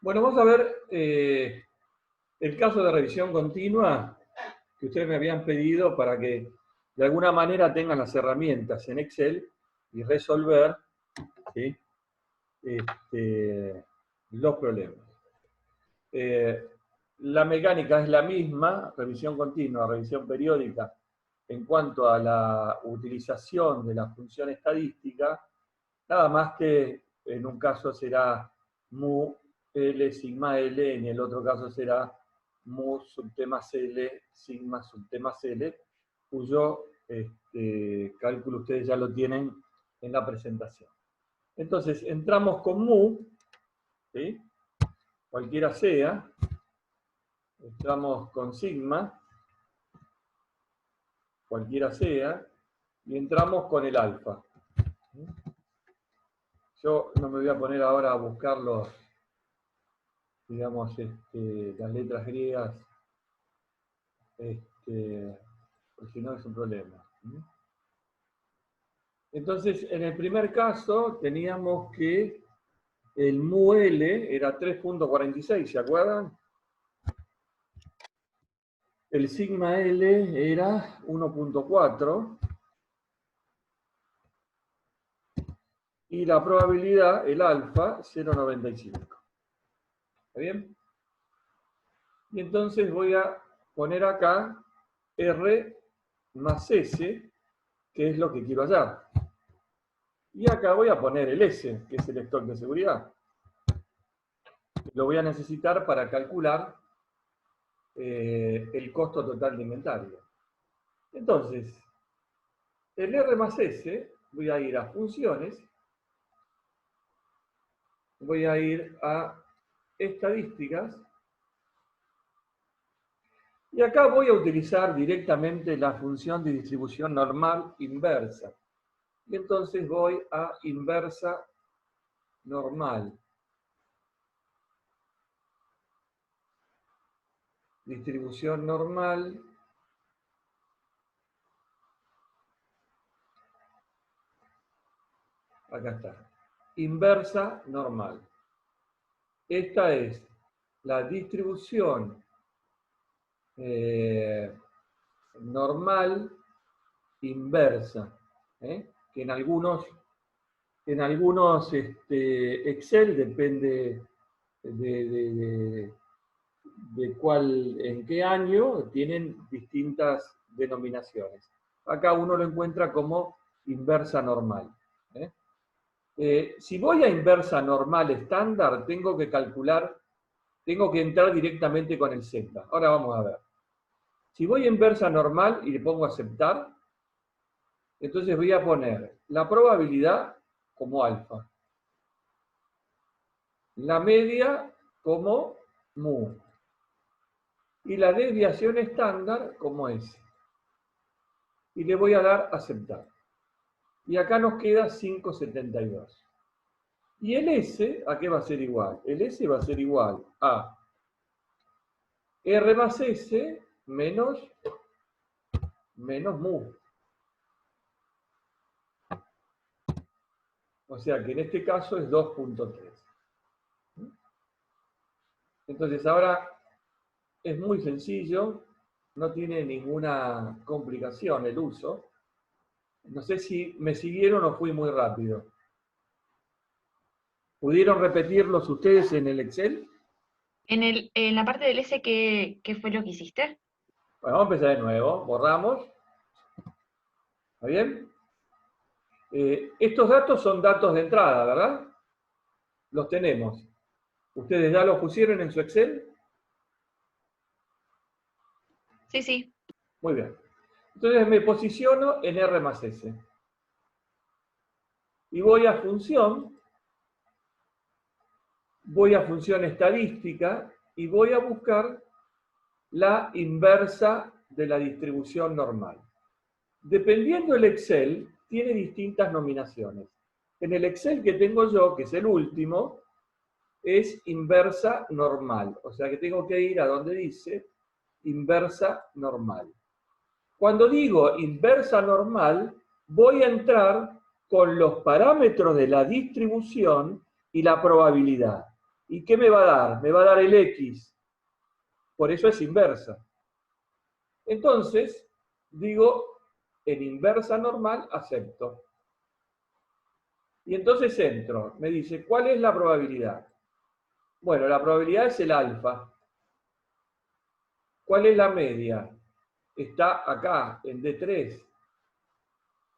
Bueno, vamos a ver el caso de revisión continua que ustedes me habían pedido para que de alguna manera tengan las herramientas en Excel y resolver, ¿sí?, los problemas. La mecánica es la misma, revisión continua, revisión periódica, en cuanto a la utilización de la función estadística, nada más que en un caso será mu L sigma L, en el otro caso será mu subtemas L sigma subtemas L, cuyo cálculo ustedes ya lo tienen en la presentación. Entonces, entramos con mu, ¿sí?, cualquiera sea, entramos con sigma, cualquiera sea, y entramos con el alfa. Yo no me voy a poner ahora a buscar los, digamos, las letras griegas, porque si no es un problema. Entonces, en el primer caso teníamos que el mu L era 3.46, ¿se acuerdan? El sigma L era 1.4 y la probabilidad, el alfa, 0.95. ¿Está bien? Y entonces voy a poner acá R más S, que es lo que quiero hallar. Y acá voy a poner el S, que es el stock de seguridad. Lo voy a necesitar para calcular el costo total de inventario. Entonces, el R más S, voy a ir a funciones, voy a ir a estadísticas, y acá voy a utilizar directamente la función de distribución normal inversa. Y entonces voy a inversa normal. Distribución normal. Acá está. Inversa normal. Esta es la distribución normal inversa, que en algunos Excel depende de cuál, en qué año, tienen distintas denominaciones. Acá uno lo encuentra como inversa normal. Si voy a inversa normal estándar, tengo que calcular, tengo que entrar directamente con el Z. Ahora vamos a ver. Si voy a inversa normal y le pongo aceptar, entonces voy a poner la probabilidad como alfa, la media como mu y la desviación estándar como S. Y le voy a dar aceptar. Y acá nos queda 5,72. Y el S, ¿a qué va a ser igual? El S va a ser igual a R más S menos mu. O sea que en este caso es 2.3. Entonces ahora es muy sencillo, no tiene ninguna complicación el uso. No sé si me siguieron o fui muy rápido. ¿Pudieron repetirlos ustedes en el Excel? En la parte del S, ¿qué fue lo que hiciste? Bueno, vamos a empezar de nuevo. Borramos. ¿Está bien? Estos datos son datos de entrada, ¿verdad? Los tenemos. ¿Ustedes ya los pusieron en su Excel? Sí, sí. Muy bien. Entonces me posiciono en R más S. Y voy a función estadística y voy a buscar la inversa de la distribución normal. Dependiendo del Excel, tiene distintas nominaciones. En el Excel que tengo yo, que es el último, es inversa normal. O sea que tengo que ir a donde dice inversa normal. Cuando digo inversa normal, voy a entrar con los parámetros de la distribución y la probabilidad. ¿Y qué me va a dar? Me va a dar el X. Por eso es inversa. Entonces, digo, en inversa normal acepto. Y entonces entro. Me dice, ¿cuál es la probabilidad? Bueno, la probabilidad es el alfa. ¿Cuál es la media? Está acá, en D3.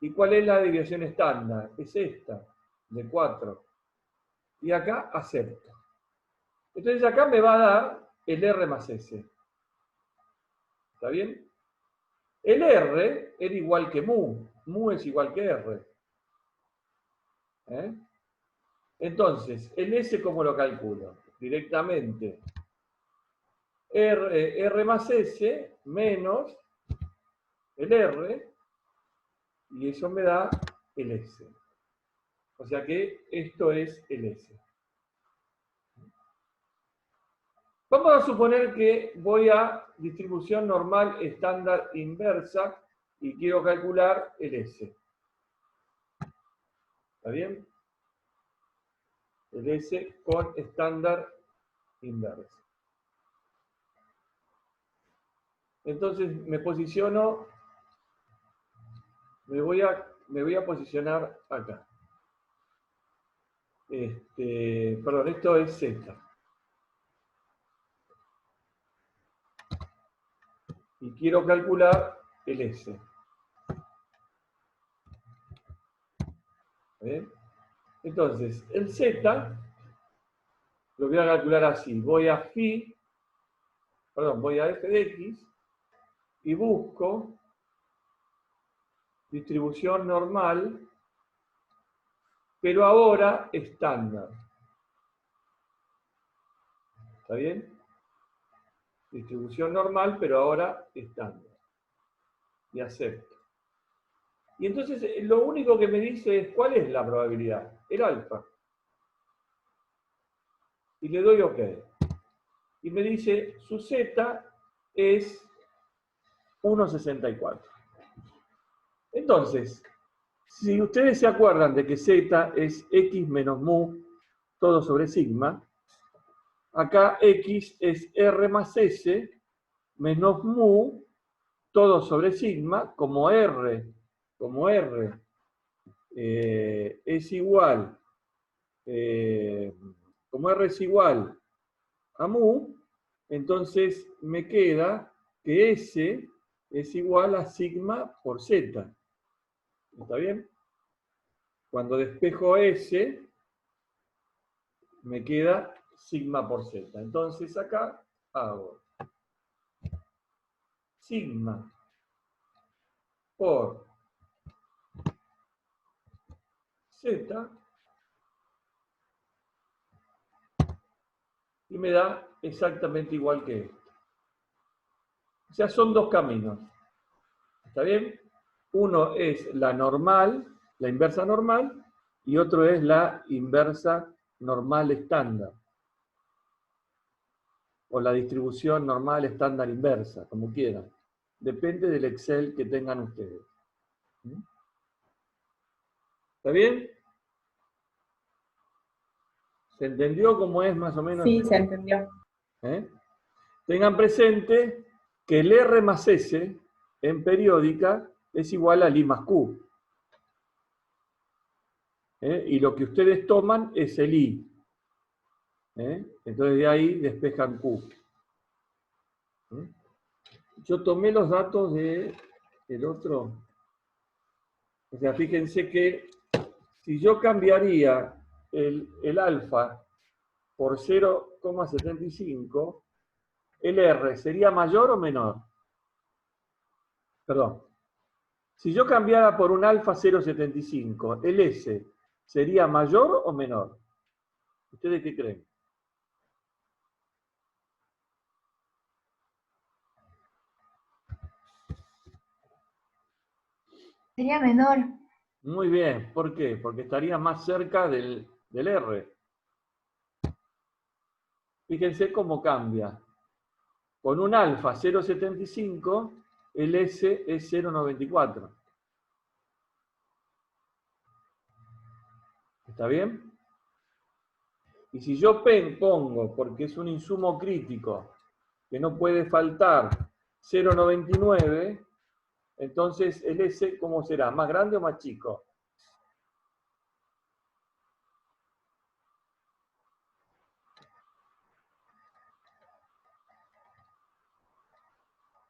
¿Y cuál es la desviación estándar? Es esta, de 4. Y acá acepto. Entonces acá me va a dar el R más S. ¿Está bien? El R era igual que mu. Mu es igual que R. ¿Eh? Entonces, el S, ¿cómo lo calculo? Directamente. R más S menos el R, y eso me da el S. O sea que esto es el S. Vamos a suponer que voy a distribución normal estándar inversa y quiero calcular el S. ¿Está bien? El S con estándar inversa. Entonces me posiciono, me voy a posicionar acá. Perdón, esto es Z. Y quiero calcular el S. ¿Bien? Entonces, el Z lo voy a calcular así. Voy a f de x y busco distribución normal, pero ahora estándar. ¿Está bien? Distribución normal, pero ahora estándar. Y acepto. Y entonces lo único que me dice es cuál es la probabilidad, el alfa. Y le doy OK. Y me dice su Z es 1,64. Entonces, si ustedes se acuerdan de que Z es X menos mu todo sobre sigma, acá X es R más S menos mu todo sobre sigma, como R es igual, como R es igual a mu, entonces me queda que S es igual a sigma por Z. ¿Está bien? Cuando despejo S, me queda sigma por Z. Entonces acá hago sigma por Z y me da exactamente igual que esto. O sea, son dos caminos. ¿Está bien? Uno es la normal, la inversa normal, y otro es la inversa normal estándar. O la distribución normal estándar inversa, como quieran. Depende del Excel que tengan ustedes. ¿Está bien? ¿Se entendió cómo es más o menos? Sí, se entendió. Tengan presente que el R más S en periódica es igual al I más Q. Y lo que ustedes toman es el I. Entonces de ahí despejan Q. Yo tomé los datos del otro. O sea, fíjense que si yo cambiaría el alfa por 0,75, el R sería mayor o menor. Perdón. Si yo cambiara por un alfa 0,75, el S sería mayor o menor. ¿Ustedes qué creen? Sería menor. Muy bien. ¿Por qué? Porque estaría más cerca del R. Fíjense cómo cambia. Con un alfa 0,75, el S es 0,94. ¿Está bien? Y si yo pongo, porque es un insumo crítico, que no puede faltar 0,99, entonces el S, ¿cómo será? ¿Más grande o más chico?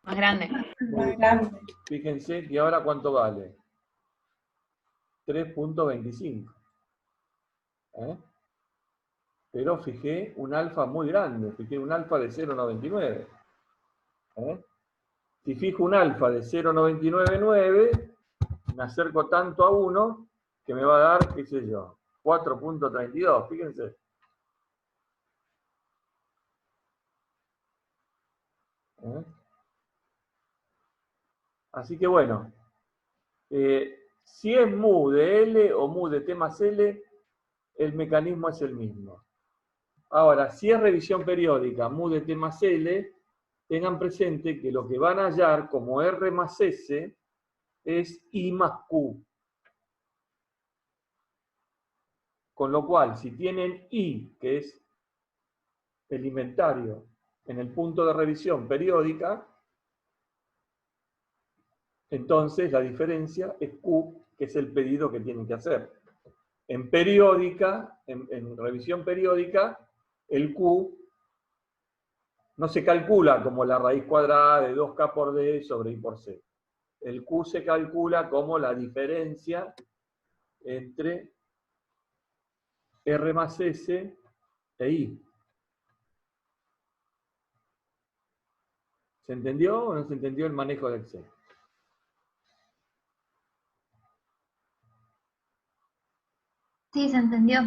Más grande. Más grande. Fíjense que ahora ¿cuánto vale? 3,25. ¿Eh? Pero fijé un alfa muy grande, fijé un alfa de 0,99. ¿Eh? Si fijo un alfa de 0,999, me acerco tanto a 1 que me va a dar, qué sé yo, 4,32, fíjense. ¿Eh? Así que bueno, si es mu de L o mu de T más L, el mecanismo es el mismo. Ahora, si es revisión periódica, mu de T más L, tengan presente que lo que van a hallar como R más S es I más Q. Con lo cual, si tienen I, que es el inventario, en el punto de revisión periódica, entonces la diferencia es Q, que es el pedido que tienen que hacer. En periódica, en revisión periódica, el Q no se calcula como la raíz cuadrada de 2K por D sobre I por C. El Q se calcula como la diferencia entre R más S e I. ¿Se entendió o no se entendió el manejo de Excel? Sí, se entendió.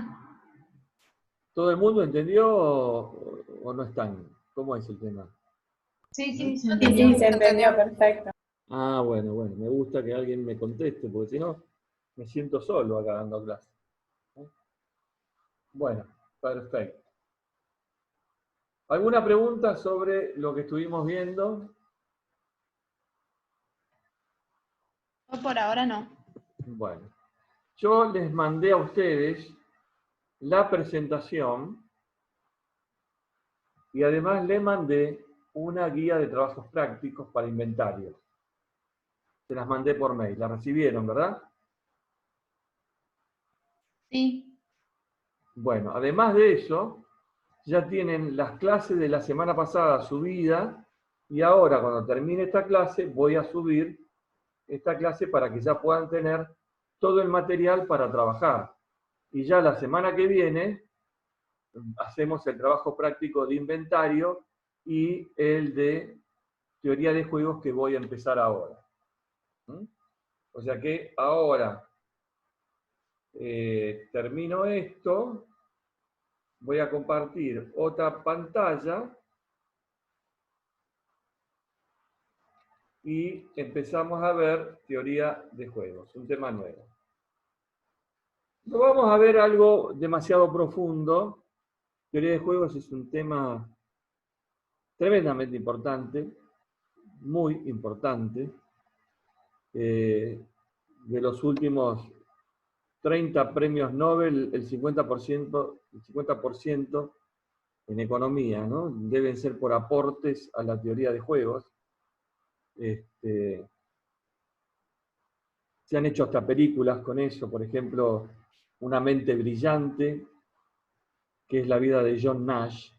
¿Todo el mundo entendió o no están? ¿Cómo es el tema? Sí, sí, se Sí, entendió. sí, se entendió, perfecto. Ah, bueno, me gusta que alguien me conteste, porque si no, me siento solo acá dando clase. Bueno, perfecto. ¿Alguna pregunta sobre lo que estuvimos viendo? Yo por ahora no. Bueno, yo les mandé a ustedes la presentación y además les mandé una guía de trabajos prácticos para inventarios. Se las mandé por mail, la recibieron, ¿verdad? Sí. Bueno, además de eso, ya tienen las clases de la semana pasada subidas y ahora cuando termine esta clase voy a subir esta clase para que ya puedan tener todo el material para trabajar. Y ya la semana que viene hacemos el trabajo práctico de inventario y el de teoría de juegos que voy a empezar ahora. O sea que ahora termino esto, voy a compartir otra pantalla y empezamos a ver teoría de juegos, un tema nuevo. No vamos a ver algo demasiado profundo. Teoría de juegos es un tema tremendamente importante, muy importante. De los últimos 30 premios Nobel, el 50% en economía, ¿no? Deben ser por aportes a la teoría de juegos. Se han hecho hasta películas con eso, por ejemplo, Una mente brillante, que es la vida de John Nash.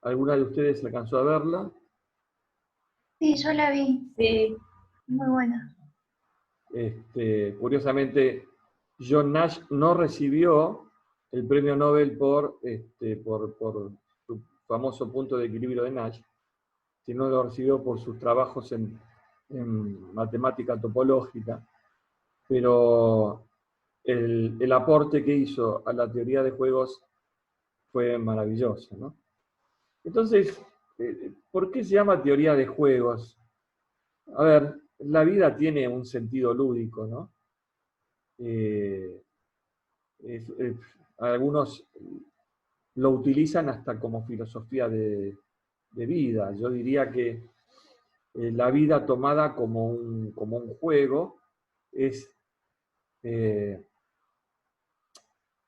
¿Alguna de ustedes alcanzó a verla? Sí, yo la vi. Sí, Muy buena. Curiosamente, John Nash no recibió el premio Nobel por su famoso punto de equilibrio de Nash, sino lo recibió por sus trabajos en matemática topológica. Pero el aporte que hizo a la teoría de juegos fue maravilloso, ¿no? Entonces, ¿por qué se llama teoría de juegos? A ver, la vida tiene un sentido lúdico, ¿no? Algunos lo utilizan hasta como filosofía de vida. Yo diría que la vida tomada como un juego es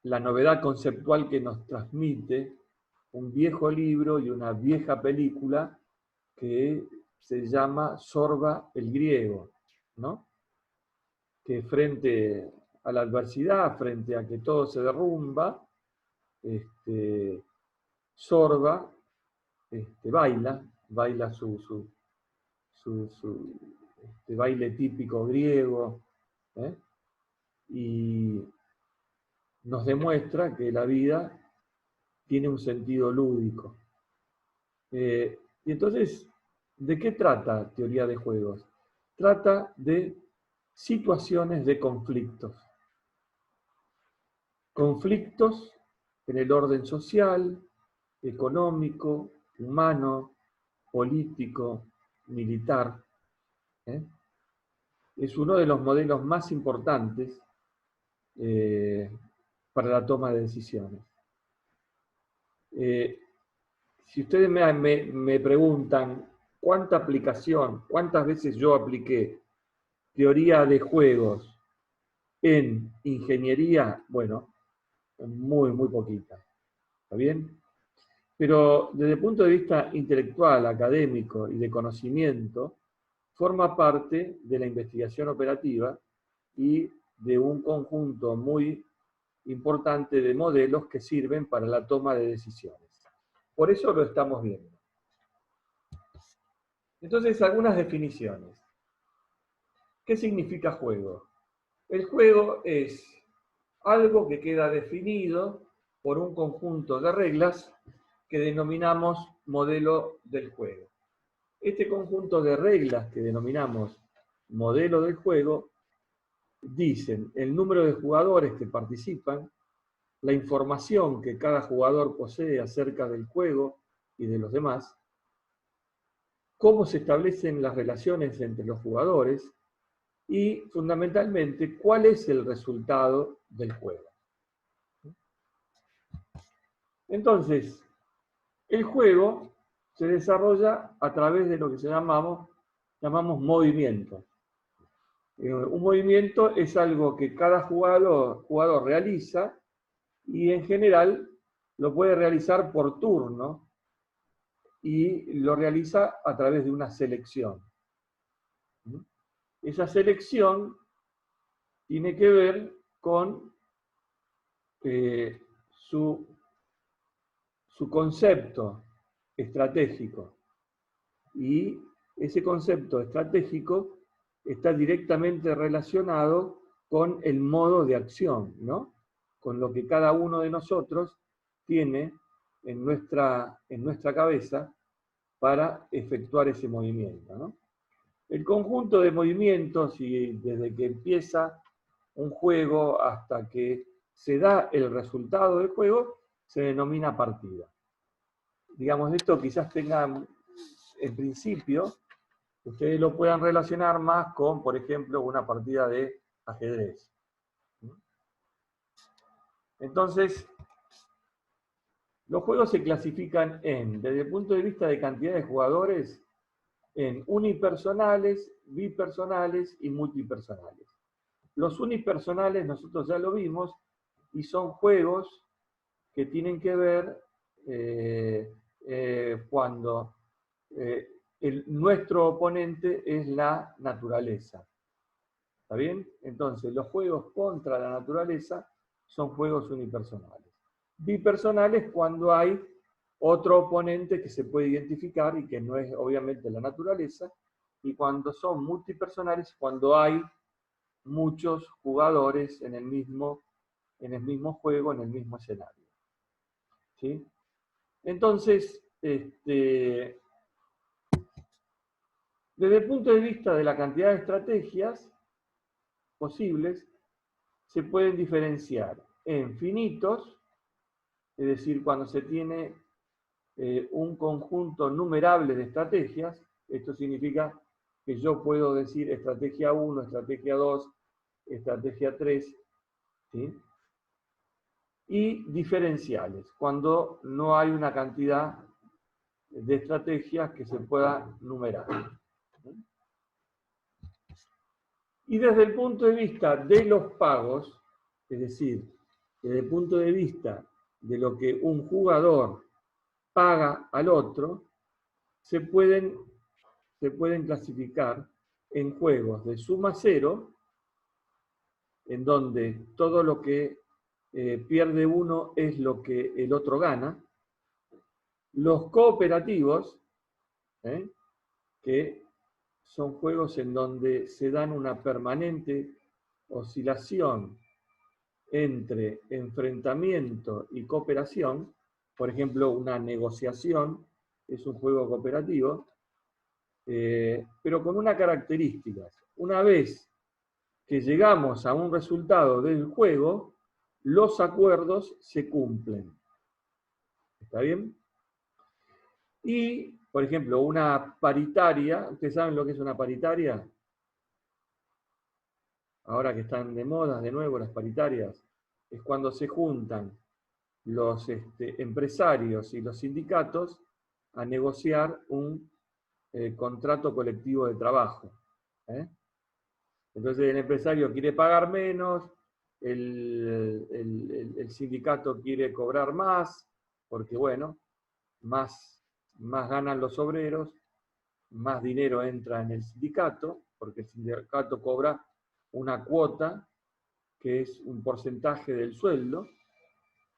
la novedad conceptual que nos transmite un viejo libro y una vieja película que se llama Sorba el griego, ¿no? Que frente a la adversidad, frente a que todo se derrumba, Sorba baila su baile típico griego, ¿eh? Y nos demuestra que la vida tiene un sentido lúdico. Y entonces, ¿de qué trata teoría de juegos? Trata de situaciones de conflictos. Conflictos en el orden social, económico, humano, político, militar. Es uno de los modelos más importantes para la toma de decisiones. Si ustedes me preguntan cuánta aplicación, cuántas veces yo apliqué teoría de juegos en ingeniería, bueno, muy, muy poquita. ¿Está bien? Pero desde el punto de vista intelectual, académico y de conocimiento, forma parte de la investigación operativa y de un conjunto muy importante de modelos que sirven para la toma de decisiones. Por eso lo estamos viendo. Entonces, algunas definiciones. ¿Qué significa juego? El juego es algo que queda definido por un conjunto de reglas que denominamos modelo del juego. Este conjunto de reglas que denominamos modelo del juego dicen el número de jugadores que participan, la información que cada jugador posee acerca del juego y de los demás, cómo se establecen las relaciones entre los jugadores y, fundamentalmente, cuál es el resultado del juego. Entonces, el juego se desarrolla a través de lo que llamamos movimiento. Un movimiento es algo que cada jugador realiza y en general lo puede realizar por turno y lo realiza a través de una selección. Esa selección tiene que ver con su concepto estratégico. Y ese concepto estratégico está directamente relacionado con el modo de acción, ¿no? Con lo que cada uno de nosotros tiene en nuestra cabeza para efectuar ese movimiento, ¿no? El conjunto de movimientos, y desde que empieza un juego hasta que se da el resultado del juego, se denomina partida. Digamos, esto quizás tenga, en principio, ustedes lo puedan relacionar más con, por ejemplo, una partida de ajedrez. Entonces, los juegos se clasifican desde el punto de vista de cantidad de jugadores, en unipersonales, bipersonales y multipersonales. Los unipersonales nosotros ya lo vimos y son juegos que tienen que ver cuando nuestro oponente es la naturaleza. ¿Está bien? Entonces, los juegos contra la naturaleza son juegos unipersonales. Bipersonales cuando hay otro oponente que se puede identificar y que no es obviamente la naturaleza, y cuando son multipersonales cuando hay muchos jugadores en el mismo juego, en el mismo escenario. ¿Sí? Entonces, desde el punto de vista de la cantidad de estrategias posibles, se pueden diferenciar en finitos, es decir, cuando se tiene un conjunto numerable de estrategias. Esto significa que yo puedo decir estrategia 1, estrategia 2, estrategia 3, ¿sí? Y diferenciales, cuando no hay una cantidad de estrategias que se pueda numerar. Y desde el punto de vista de los pagos, es decir, desde el punto de vista de lo que un jugador paga al otro, se pueden clasificar en juegos de suma cero, en donde todo lo que pierde uno es lo que el otro gana. Los cooperativos, que son juegos en donde se dan una permanente oscilación entre enfrentamiento y cooperación. Por ejemplo, una negociación es un juego cooperativo, pero con una característica. Una vez que llegamos a un resultado del juego, los acuerdos se cumplen. ¿Está bien? Y, por ejemplo, una paritaria, ¿ustedes saben lo que es una paritaria? Ahora que están de moda de nuevo las paritarias, es cuando se juntan los empresarios y los sindicatos a negociar un contrato colectivo de trabajo. Entonces el empresario quiere pagar menos, el sindicato quiere cobrar más, porque bueno, más ganan los obreros, más dinero entra en el sindicato, porque el sindicato cobra una cuota que es un porcentaje del sueldo.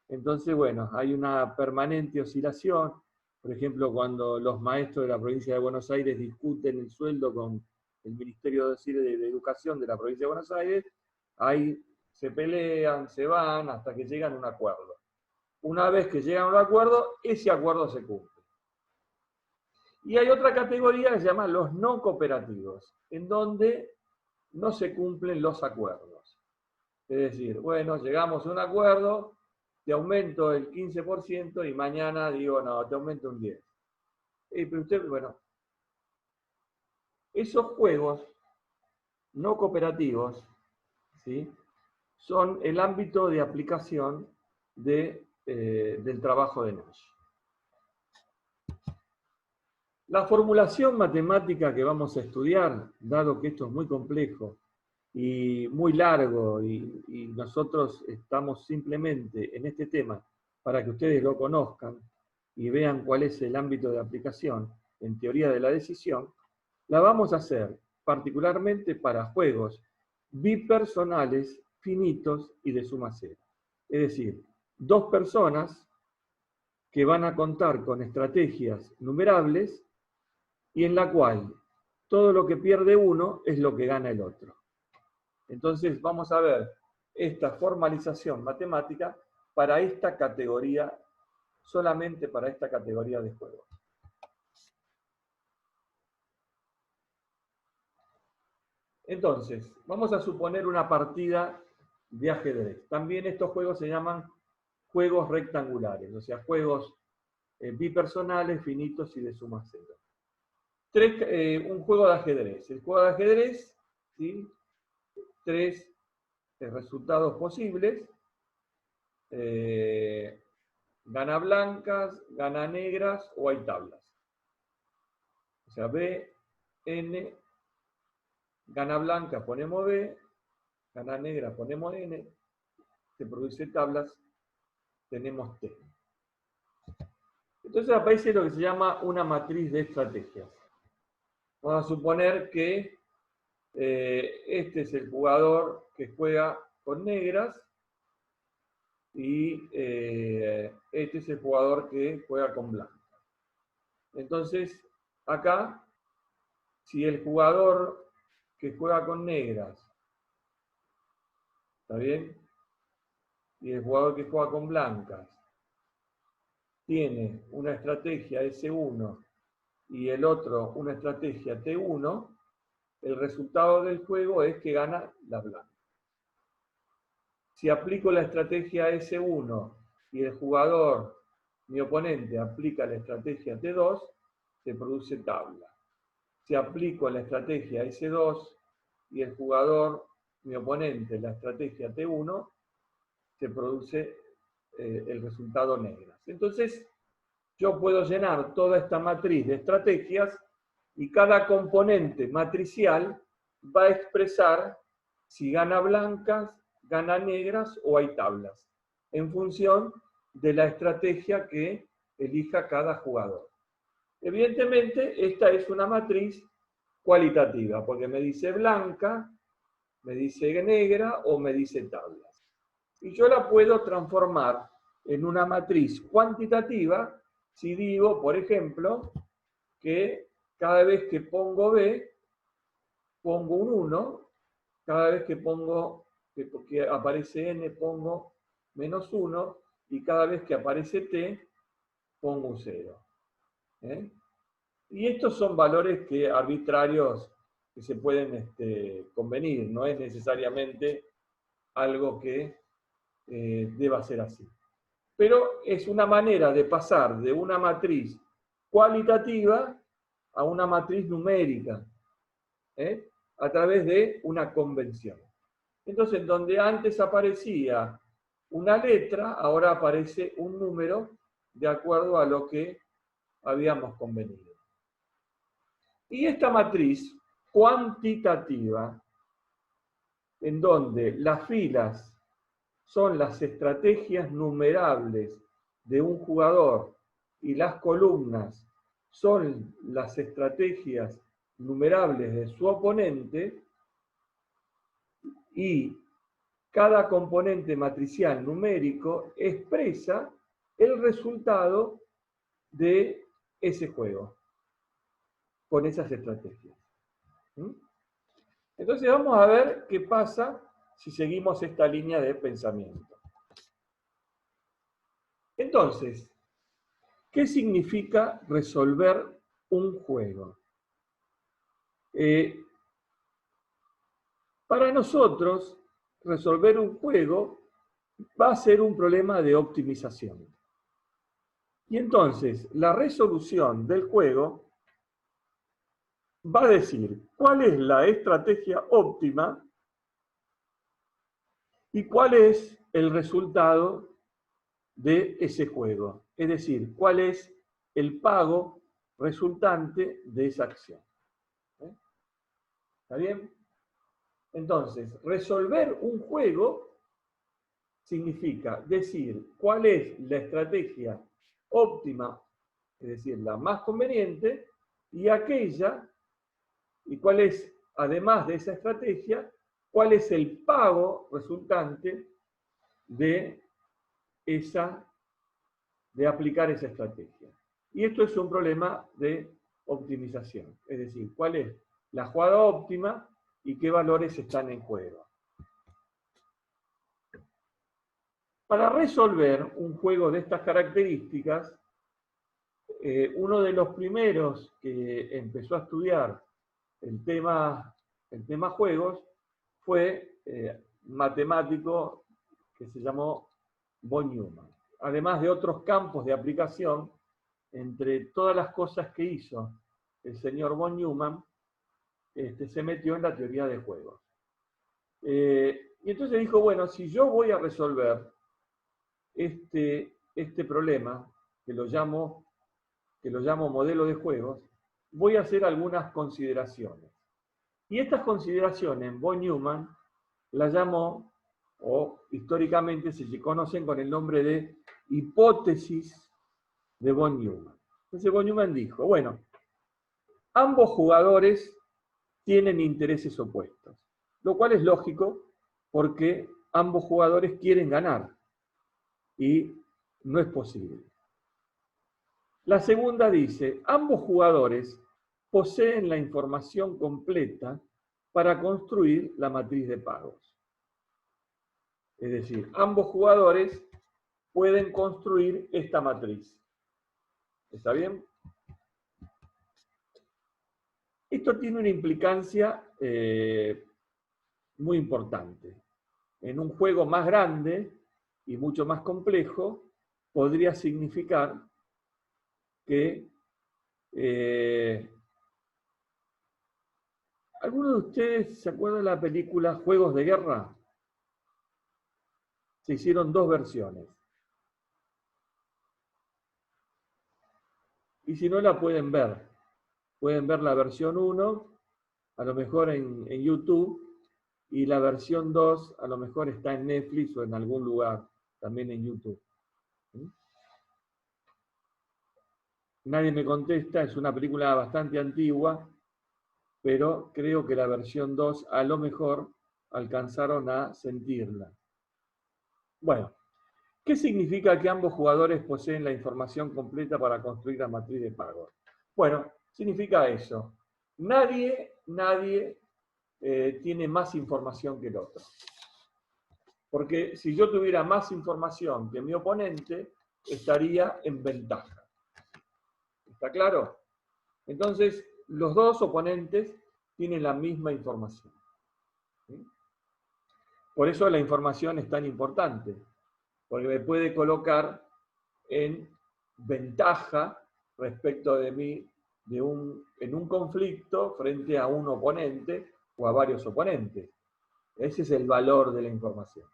Entonces, bueno, hay una permanente oscilación. Por ejemplo, cuando los maestros de la provincia de Buenos Aires discuten el sueldo con el Ministerio de Educación de la provincia de Buenos Aires, ahí se pelean, se van, hasta que llegan a un acuerdo. Una vez que llegan a un acuerdo, ese acuerdo se cumple. Y hay otra categoría que se llama los no cooperativos, en donde no se cumplen los acuerdos. Es decir, bueno, llegamos a un acuerdo, te aumento el 15% y mañana digo, no, te aumento un 10%. Pero usted, bueno, esos juegos no cooperativos, ¿sí?, son el ámbito de aplicación del trabajo de Nash. La formulación matemática que vamos a estudiar, dado que esto es muy complejo y muy largo, y nosotros estamos simplemente en este tema para que ustedes lo conozcan y vean cuál es el ámbito de aplicación en teoría de la decisión, la vamos a hacer particularmente para juegos bipersonales, finitos y de suma cero. Es decir, dos personas que van a contar con estrategias numerables y en la cual todo lo que pierde uno es lo que gana el otro. Entonces vamos a ver esta formalización matemática para esta categoría, solamente para esta categoría de juegos. Entonces, vamos a suponer una partida de ajedrez. También estos juegos se llaman juegos rectangulares, o sea, juegos bipersonales, finitos y de suma cero. Un juego de ajedrez. El juego de ajedrez, ¿sí?, tres resultados posibles. Gana blancas, gana negras o hay tablas. O sea, B, N, gana blanca ponemos B, gana negra ponemos N, se produce tablas, tenemos T. Entonces aparece lo que se llama una matriz de estrategias. Vamos a suponer que este es el jugador que juega con negras y este es el jugador que juega con blancas. Entonces, acá, si el jugador que juega con negras, ¿está bien?, y el jugador que juega con blancas tiene una estrategia S1 y el otro una estrategia T1, el resultado del juego es que gana las blancas. Si aplico la estrategia S1 y el jugador, mi oponente, aplica la estrategia T2, se produce tabla. Si aplico la estrategia S2 y el jugador, mi oponente, la estrategia T1, se produce el resultado negras. Entonces, yo puedo llenar toda esta matriz de estrategias y cada componente matricial va a expresar si gana blancas, gana negras o hay tablas. en función de la estrategia que elija cada jugador. Evidentemente, esta es una matriz cualitativa, porque me dice blanca, me dice negra o me dice tablas. Y yo la puedo transformar en una matriz cuantitativa si digo, por ejemplo, que cada vez que pongo B, pongo un 1, cada vez que pongo que aparece N, pongo -1, y cada vez que aparece T, pongo un 0. Y estos son valores arbitrarios que se pueden convenir, no es necesariamente algo que deba ser así. Pero es una manera de pasar de una matriz cualitativa a una matriz numérica, a través de una convención. Entonces, donde antes aparecía una letra, ahora aparece un número de acuerdo a lo que habíamos convenido. Y esta matriz cuantitativa, en donde las filas son las estrategias numerables de un jugador y las columnas son las estrategias numerables de su oponente, y cada componente matricial numérico expresa el resultado de ese juego con esas estrategias. Entonces vamos a ver qué pasa si seguimos esta línea de pensamiento. Entonces, ¿qué significa resolver un juego? Para nosotros, resolver un juego va a ser un problema de optimización. Y entonces, la resolución del juego va a decir cuál es la estrategia óptima y cuál es el resultado de ese juego. Es decir, cuál es el pago resultante de esa acción. ¿Está bien? Entonces, resolver un juego significa decir cuál es la estrategia óptima, es decir, la más conveniente, y aquella, y cuál es, además de esa estrategia, cuál es el pago resultante de aplicar esa estrategia. Y esto es un problema de optimización, es decir, cuál es la jugada óptima y qué valores están en juego. Para resolver un juego de estas características, uno de los primeros que empezó a estudiar el tema juegos fue matemático que se llamó von Neumann. Además de otros campos de aplicación, entre todas las cosas que hizo el señor von Neumann, se metió en la teoría de juegos. Y entonces dijo, bueno, si yo voy a resolver este problema, que lo llamo modelo de juegos, voy a hacer algunas consideraciones. Y estas consideraciones von Neumann las llamó, o históricamente se conocen con el nombre de hipótesis de von Neumann. Entonces von Neumann dijo, bueno, ambos jugadores tienen intereses opuestos, lo cual es lógico porque ambos jugadores quieren ganar y no es posible. La segunda dice, ambos jugadores poseen la información completa para construir la matriz de pagos. Es decir, ambos jugadores pueden construir esta matriz. ¿Está bien? Esto tiene una implicancia muy importante. En un juego más grande y mucho más complejo, podría significar que ¿alguno de ustedes se acuerda de la película Juegos de Guerra? Se hicieron dos versiones. Y si no la pueden ver la versión 1, a lo mejor en YouTube, y la versión 2 a lo mejor está en Netflix o en algún lugar también en YouTube. Nadie me contesta, es una película bastante antigua, pero creo que la versión 2 a lo mejor alcanzaron a sentirla. Bueno, ¿qué significa que ambos jugadores poseen la información completa para construir la matriz de pagos? Bueno, significa eso. Nadie tiene más información que el otro. Porque si yo tuviera más información que mi oponente, estaría en ventaja. ¿Está claro? Entonces, los dos oponentes tienen la misma información. ¿Sí? Por eso la información es tan importante, porque me puede colocar en ventaja respecto de mí en un conflicto frente a un oponente o a varios oponentes. Ese es el valor de la información.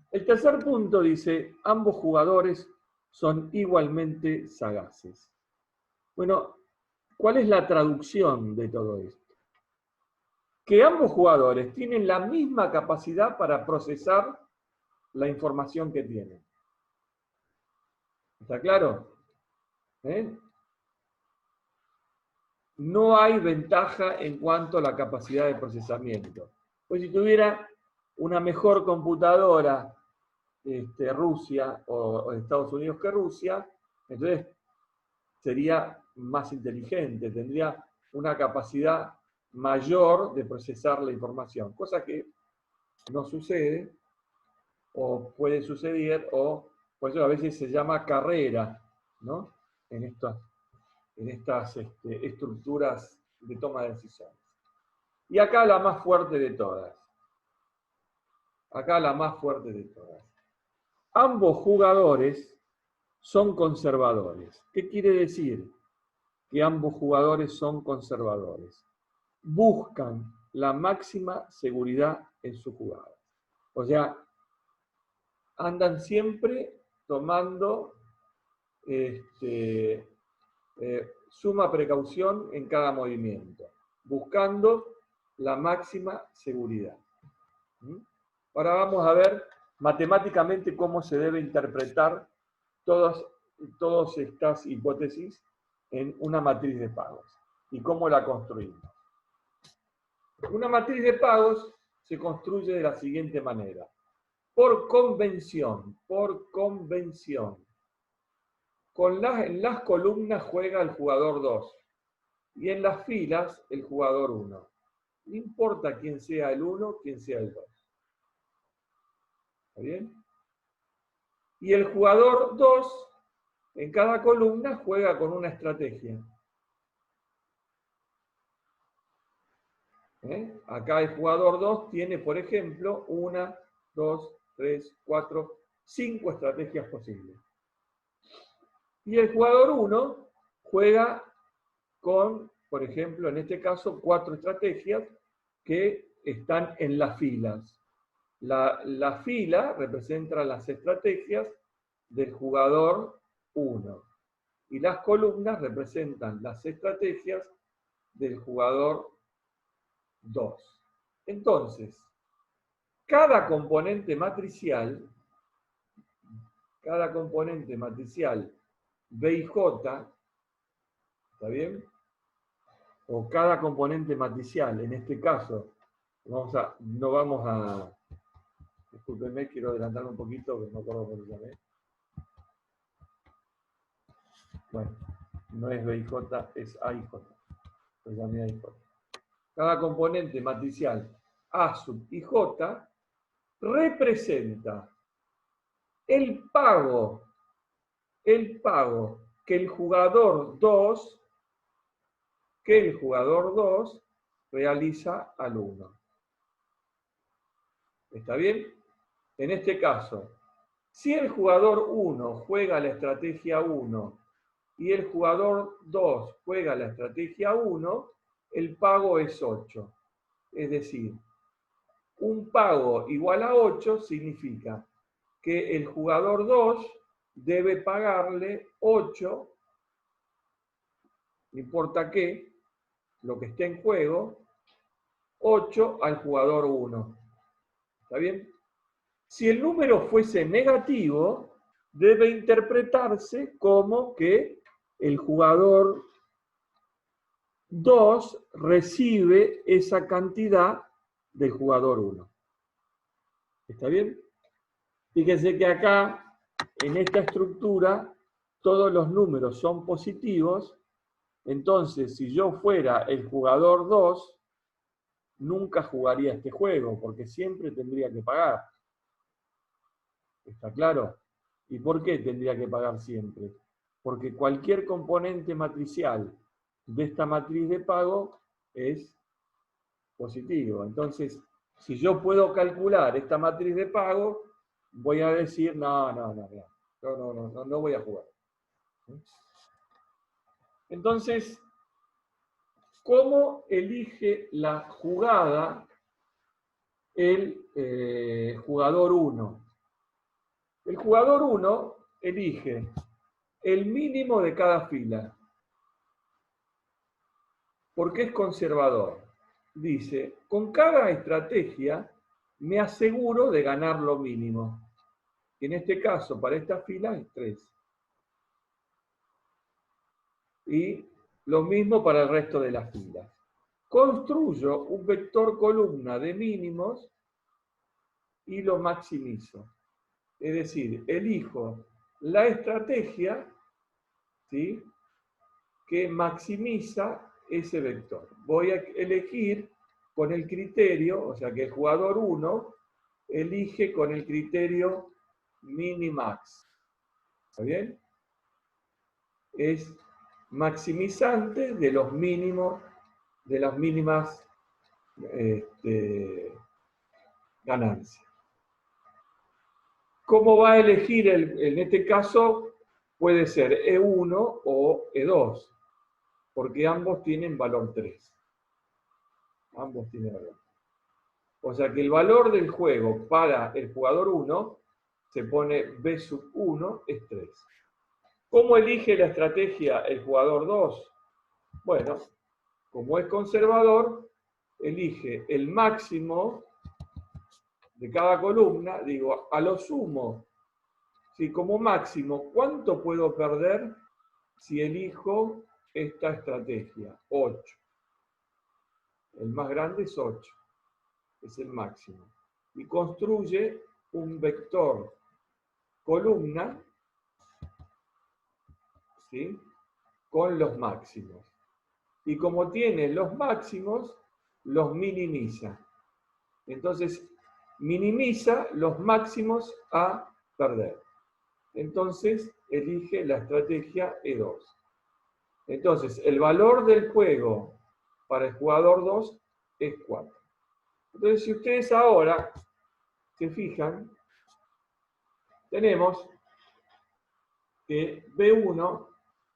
El tercer punto dice, ambos jugadores son igualmente sagaces. Bueno, ¿cuál es la traducción de todo esto? Que ambos jugadores tienen la misma capacidad para procesar la información que tienen. ¿Está claro? No hay ventaja en cuanto a la capacidad de procesamiento. Pues si tuviera una mejor computadora Rusia o Estados Unidos que Rusia, entonces sería más inteligente, tendría una capacidad mayor de procesar la información, cosa que no sucede, o puede suceder, o por eso a veces se llama carrera, ¿no? En estas estructuras de toma de decisiones. Y acá la más fuerte de todas. Acá la más fuerte de todas. Ambos jugadores son conservadores. ¿Qué quiere decir que ambos jugadores son conservadores? Buscan la máxima seguridad en su jugada. O sea, andan siempre tomando suma precaución en cada movimiento, buscando la máxima seguridad. Ahora vamos a ver matemáticamente cómo se debe interpretar todas estas hipótesis en una matriz de pagos y cómo la construimos. Una matriz de pagos se construye de la siguiente manera. Por convención. En las columnas juega el jugador 2 y en las filas el jugador 1. No importa quién sea el 1, quién sea el 2. ¿Está bien? Y el jugador 2 en cada columna juega con una estrategia. Acá el jugador 2 tiene, por ejemplo, 1, 2, 3, 4, 5 estrategias posibles. Y el jugador 1 juega con, por ejemplo, en este caso, 4 estrategias que están en las filas. La fila representa las estrategias del jugador 1 y las columnas representan las estrategias del jugador 2. Entonces, cada componente matricial B y J, ¿está bien? O cada componente matricial, en este caso, discúlpenme, quiero adelantarme un poquito, que no acuerdo cómo se llama. Bueno, no es B y J, es A y J. Lo llamé A y J. Cada componente matricial A sub y J representa el pago que el jugador 2 realiza al 1. ¿Está bien? En este caso, si el jugador 1 juega la estrategia 1 y el jugador 2 juega la estrategia 1, el pago es 8. Es decir, un pago igual a 8 significa que el jugador 2 debe pagarle 8, no importa qué, lo que esté en juego, 8 al jugador 1. ¿Está bien? Si el número fuese negativo, debe interpretarse como que el jugador 2 recibe esa cantidad del jugador 1. ¿Está bien? Fíjense que acá, en esta estructura, todos los números son positivos. Entonces, si yo fuera el jugador 2, nunca jugaría este juego, porque siempre tendría que pagar. ¿Está claro? ¿Y por qué tendría que pagar siempre? Porque cualquier componente matricial de esta matriz de pago es positivo. Entonces, si yo puedo calcular esta matriz de pago, voy a decir, no voy a jugar. Entonces, ¿cómo elige la jugada el jugador 1? El jugador 1 elige el mínimo de cada fila, porque es conservador. Dice, con cada estrategia me aseguro de ganar lo mínimo. En este caso, para esta fila es 3. Y lo mismo para el resto de las filas. Construyo un vector columna de mínimos y lo maximizo. Es decir, elijo la estrategia, ¿sí?, que maximiza ese vector. Voy a elegir con el criterio, o sea que el jugador 1 elige con el criterio minimax. ¿Está bien? Es maximizante de los mínimos, de las mínimas ganancias. ¿Cómo va a elegir? En este caso puede ser E1 o E2, porque ambos tienen valor 3. Ambos tienen valor 3. O sea que el valor del juego para el jugador 1 se pone B sub 1 es 3. ¿Cómo elige la estrategia el jugador 2? Bueno, como es conservador, elige el máximo de cada columna, digo, a lo sumo, si como máximo, ¿cuánto puedo perder si elijo esta estrategia? 8. El más grande es 8, es el máximo. Y construye un vector columna, ¿sí?, con los máximos. Y como tiene los máximos, los minimiza. Entonces, minimiza los máximos a perder. Entonces, elige la estrategia E2. Entonces, el valor del juego para el jugador 2 es 4. Entonces, si ustedes ahora se fijan, tenemos que B1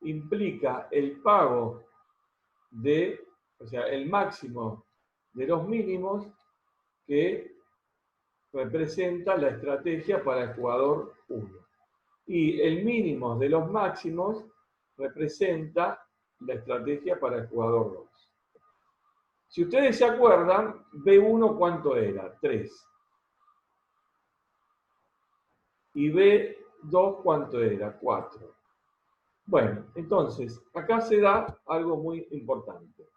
implica el pago de, o sea, el máximo de los mínimos que representa la estrategia para el jugador 1. Y el mínimo de los máximos representa la estrategia para el jugador 2. Si ustedes se acuerdan, B1 ¿cuánto era? 3. Y B2 ¿cuánto era? 4. Bueno, entonces, acá se da algo muy importante.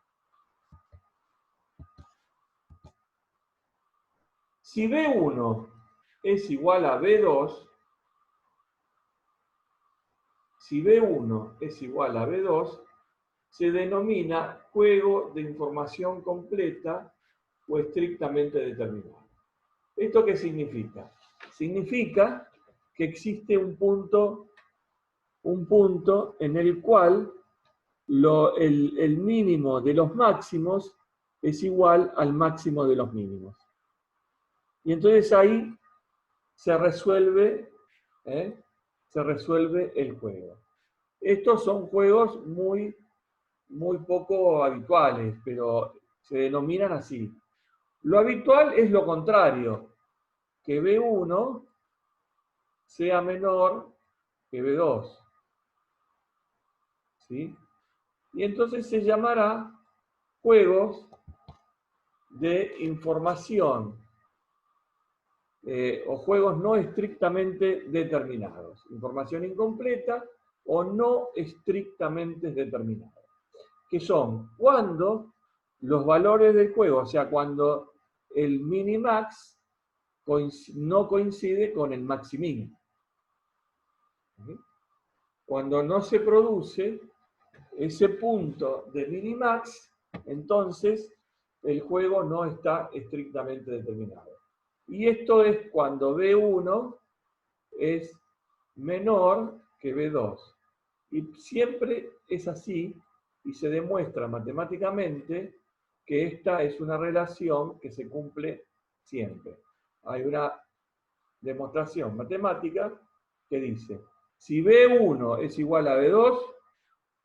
Si B1 es igual a B2, si B1 es igual a B2, se denomina juego de información completa o estrictamente determinado. ¿Esto qué significa? Significa que existe un punto en el cual el mínimo de los máximos es igual al máximo de los mínimos. Y entonces ahí se resuelve el juego. Estos son juegos muy poco habituales, pero se denominan así. Lo habitual es lo contrario, que B1 sea menor que B2. ¿Sí? Y entonces se llamará juegos de información o juegos no estrictamente determinados. Información incompleta o no estrictamente determinados. Que son cuando los valores del juego, o sea, cuando el minimax no coincide con el maximin. Cuando no se produce ese punto de minimax, entonces el juego no está estrictamente determinado. Y esto es cuando B1 es menor que B2. Y siempre es así, y se demuestra matemáticamente que esta es una relación que se cumple siempre. Hay una demostración matemática que dice, si B1 es igual a B2,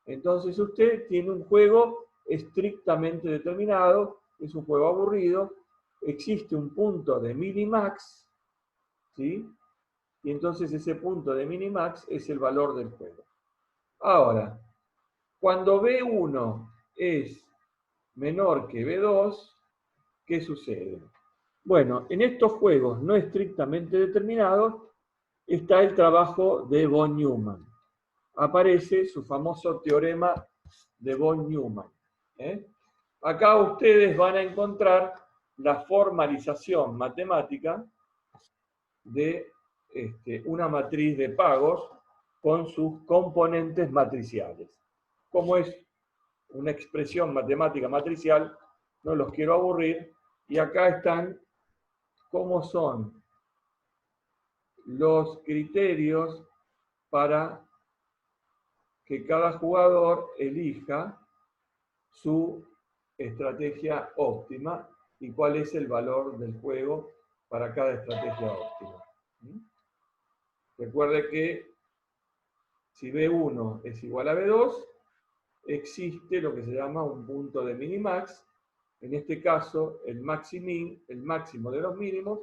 entonces usted tiene un juego estrictamente determinado, es un juego aburrido, existe un punto de minimax, ¿sí? Y entonces ese punto de minimax es el valor del juego. Ahora, cuando B1 es menor que B2, ¿qué sucede? Bueno, en estos juegos no estrictamente determinados está el trabajo de von Neumann. Aparece su famoso teorema de von Neumann. Acá ustedes van a encontrar la formalización matemática de una matriz de pagos con sus componentes matriciales. Como es una expresión matemática matricial, no los quiero aburrir, y acá están cómo son los criterios para que cada jugador elija su estrategia óptima y cuál es el valor del juego para cada estrategia óptima. Recuerde que si B1 es igual a B2, existe lo que se llama un punto de minimax. En este caso, el máximo de los mínimos,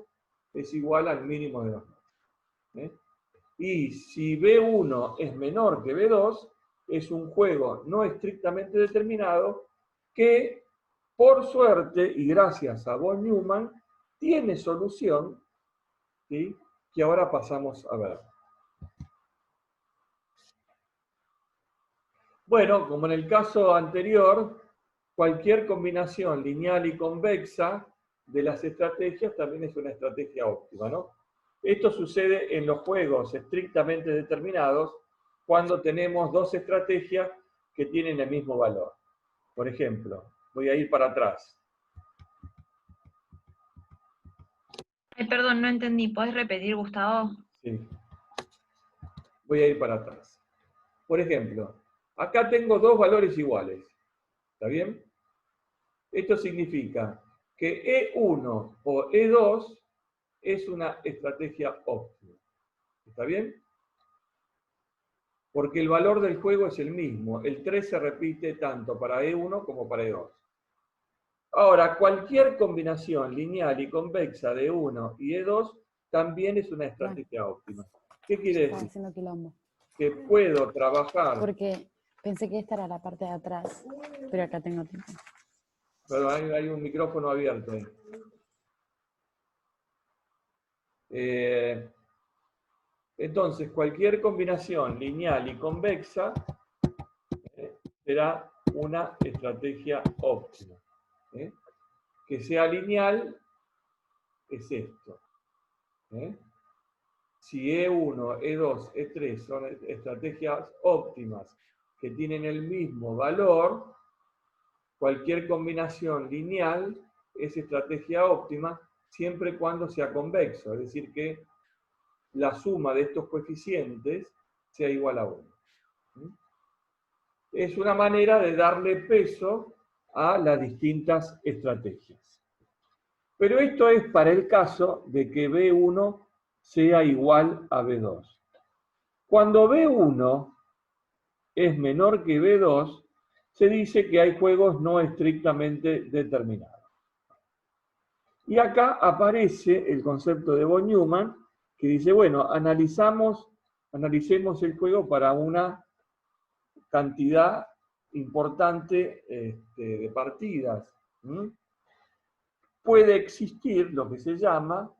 es igual al mínimo de los máximos. Y si B1 es menor que B2, es un juego no estrictamente determinado que, por suerte y gracias a von Neumann, tiene solución, ¿sí? Que ahora pasamos a ver. Bueno, como en el caso anterior, cualquier combinación lineal y convexa de las estrategias también es una estrategia óptima, ¿no? Esto sucede en los juegos estrictamente determinados cuando tenemos dos estrategias que tienen el mismo valor. Por ejemplo, voy a ir para atrás. Perdón, no entendí. ¿Puedes repetir, Gustavo? Sí. Voy a ir para atrás. Por ejemplo, acá tengo dos valores iguales. ¿Está bien? Esto significa que E1 o E2 es una estrategia óptima. ¿Está bien? Porque el valor del juego es el mismo. El 3 se repite tanto para E1 como para E2. Ahora, cualquier combinación lineal y convexa de E1 y E2 también es una estrategia óptima. ¿Qué quiere decir? Que puedo trabajar... Porque pensé que esta era la parte de atrás, pero acá tengo tiempo. Perdón, hay un micrófono abierto ahí. Entonces, cualquier combinación lineal y convexa será una estrategia óptima. Que sea lineal es esto. Si E1, E2, E3 son estrategias óptimas que tienen el mismo valor, cualquier combinación lineal es estrategia óptima siempre y cuando sea convexo, es decir, que la suma de estos coeficientes sea igual a 1. Es una manera de darle peso a las distintas estrategias. Pero esto es para el caso de que B1 sea igual a B2. Cuando B1 es menor que B2, se dice que hay juegos no estrictamente determinados. Y acá aparece el concepto de von Neumann, que dice, bueno, analicemos el juego para una cantidad importante de partidas. Puede existir lo que se llama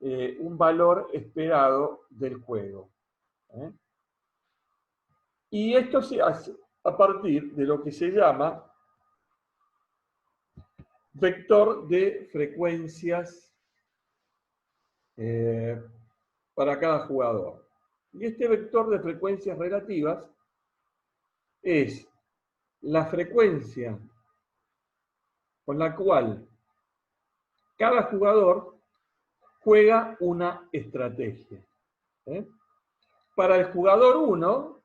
un valor esperado del juego. Y esto se hace a partir de lo que se llama vector de frecuencias para cada jugador. Y este vector de frecuencias relativas es la frecuencia con la cual cada jugador juega una estrategia. Para el jugador 1